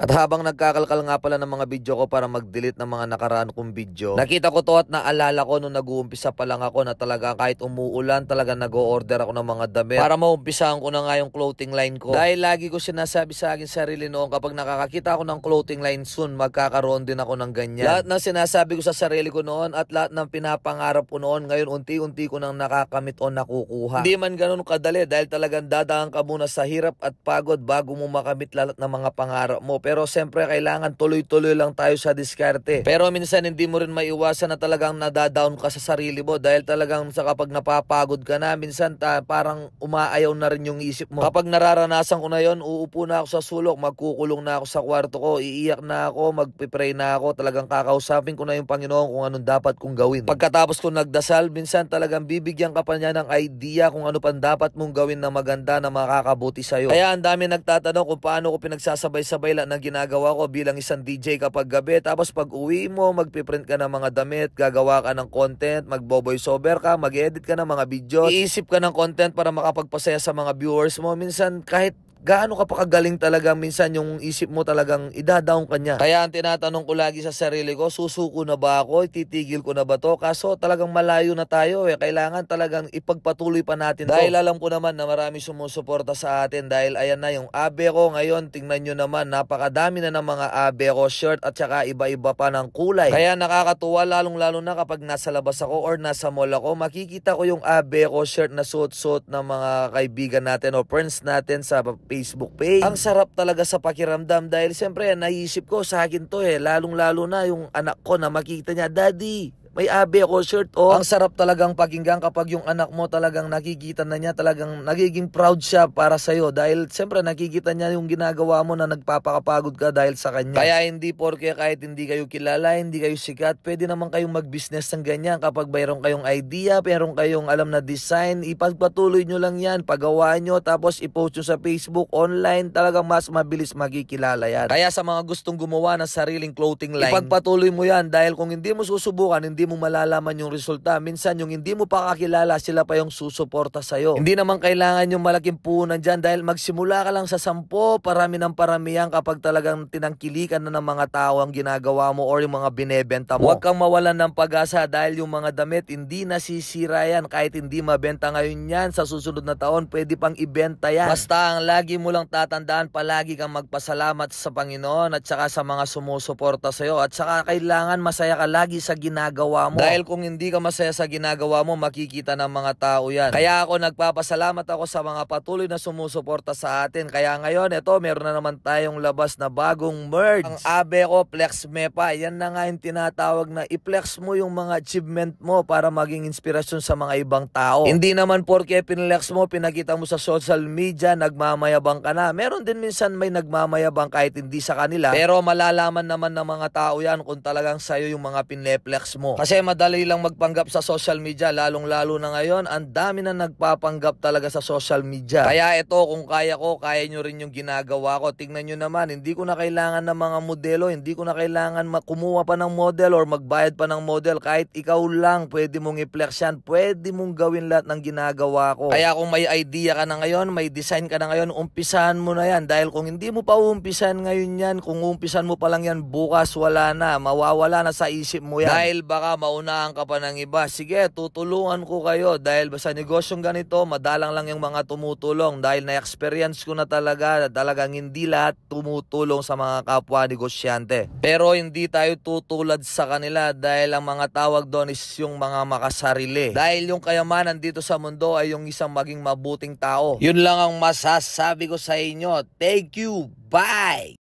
At habang nagkakalkal nga pala ng mga video ko para mag-delete ng mga nakaraan kong video, nakita ko to at naalala ko nung nag-uumpisa pa lang ako na talaga kahit umuulan talaga nag-o-order ako ng mga damit para maumpisahan ko na nga yung clothing line ko. Dahil lagi ko sinasabi sa akin sarili noon kapag nakakakita ako ng clothing line soon, magkakaroon din ako ng ganyan. Lahat ng sinasabi ko sa sarili ko noon at lahat ng pinapangarap ko noon, ngayon unti-unti ko nang nakakamit o nakukuha. Hindi man ganun kadali dahil talagang dadaan ka muna sa hirap at pagod bago mo makamit lahat ng mga pangarap mo. Pero siyempre kailangan tuloy-tuloy lang tayo sa diskarte. Pero minsan hindi mo rin maiwasan na talagang nadadown ka sa sarili mo dahil talagang sa kapag napapagod ka na, minsan parang umaayaw na rin yung isip mo. Kapag nararanasan ko na yon, uupo na ako sa sulok, magkukulong na ako sa kwarto ko, iiyak na ako, magpipray na ako, talagang kakausapin ko na yung Panginoon kung anong dapat kong gawin. Pagkatapos ko nagdasal, minsan talagang bibigyan ka pa niya ng idea kung ano pang dapat mong gawin na maganda na makakabuti sa'yo. Kaya ang dami nagtatanong kung paano ko pinagsasabay-sabay lahat ng ginagawa ko bilang isang DJ kapag gabi. Tapos pag uwi mo, magpiprint ka ng mga damit, gagawa ka ng content, magbo-voice over ka, mag-edit ka ng mga videos, iisip ka ng content para makapagpasaya sa mga viewers mo. Minsan kahit gaano ka pa kagaling talaga, minsan yung isip mo talagang idadown ka niya. Kaya ang tinatanong ko lagi sa sarili ko, susuko na ba ako? Titigil ko na ba to? Kaso talagang malayo na tayo eh. Kailangan talagang ipagpatuloy pa natin to. Dahil alam ko naman na marami sumusuporta sa atin dahil ayan na yung abe ko ngayon. Tingnan nyo naman, napakadami na ng mga abe ko shirt at saka iba-iba pa ng kulay. Kaya nakakatuwa lalong-lalo na kapag nasa labas ako or nasa mall ako, makikita ko yung abe ko shirt na suot-suot ng mga kaibigan natin o friends natin sa Facebook page. Ang sarap talaga sa pakiramdam dahil siyempre naisip ko sa akin to eh, lalong-lalo na yung anak ko na makita niya, "Daddy, may abe ako shirt." Oh, ang sarap talagang pakinggan kapag yung anak mo talagang nakikita na niya, talagang nagiging proud siya para sa'yo dahil siyempre nakikita niya yung ginagawa mo na nagpapakapagod ka dahil sa kanya. Kaya hindi porke kahit hindi kayo kilala, hindi kayo sikat, pwede naman kayong mag-business ng ganyan kapag mayroon kayong idea, mayroon kayong alam na design, ipagpatuloy nyo lang yan, pagawaan nyo, tapos ipost nyo sa Facebook, online, talagang mas mabilis makikilala yan. Kaya sa mga gustong gumawa ng sariling clothing line, ipagpatuloy mo yan dahil kung hindi mo susubukan, hindi mo malalaman yung resulta. Minsan yung hindi mo pa kakilala, sila pa yung susuporta sa'yo. Hindi naman kailangan yung malaking puhunan dyan dahil magsimula ka lang sa 10, parami ng paramihan kapag talagang tinangkilikan na ng mga tao ang ginagawa mo or yung mga binebenta mo. Huwag kang mawalan ng pag-asa dahil yung mga damit hindi nasisira yan. Kahit hindi mabenta ngayon yan, sa susunod na taon pwede pang ibenta yan. Basta ang lagi mo lang tatandaan, palagi kang magpasalamat sa Panginoon at saka sa mga sumusuporta sa'yo at saka kailangan masaya ka lagi sa ginagawa mo. Dahil kung hindi ka masaya sa ginagawa mo, makikita ng mga tao yan. Kaya ako nagpapasalamat ako sa mga patuloy na sumusuporta sa atin. Kaya ngayon, ito, meron na naman tayong labas na bagong merch. Ang abe ko, Flex Mepa. Yan na nga yung tinatawag na i-flex mo yung mga achievement mo para maging inspirasyon sa mga ibang tao. Hindi naman porke pinlex mo, pinakita mo sa social media, nagmamayabang ka na. Meron din minsan may nagmamayabang kahit hindi sa kanila. Pero malalaman naman ng mga tao yan kung talagang sa'yo yung mga pinleplex mo. Kasi madali lang magpanggap sa social media, lalong-lalo na ngayon, ang dami na nagpapanggap talaga sa social media. Kaya ito, kung kaya ko, kaya nyo rin yung ginagawa ko. Tingnan nyo naman, hindi ko na kailangan ng mga modelo, hindi ko na kailangan kumuha pa ng model or magbayad pa ng model. Kahit ikaw lang, pwede mong i-flex yan, pwede mong gawin lahat ng ginagawa ko. Kaya kung may idea ka na ngayon, may design ka na ngayon, umpisahan mo na yan. Dahil kung hindi mo pa umpisahan ngayon yan, kung umpisahan mo pa lang yan, bukas wala na, mawawala na sa isip mo yan. Dahil baka maunahan ka pa ng iba. Sige, tutulungan ko kayo dahil sa negosyong ganito, madalang lang yung mga tumutulong dahil na-experience ko na talagang hindi lahat tumutulong sa mga kapwa negosyante. Pero hindi tayo tutulad sa kanila dahil ang mga tawag doon is yung mga makasarili. Dahil yung kayamanan dito sa mundo ay yung isang maging mabuting tao. Yun lang ang masasabi ko sa inyo. Thank you. Bye!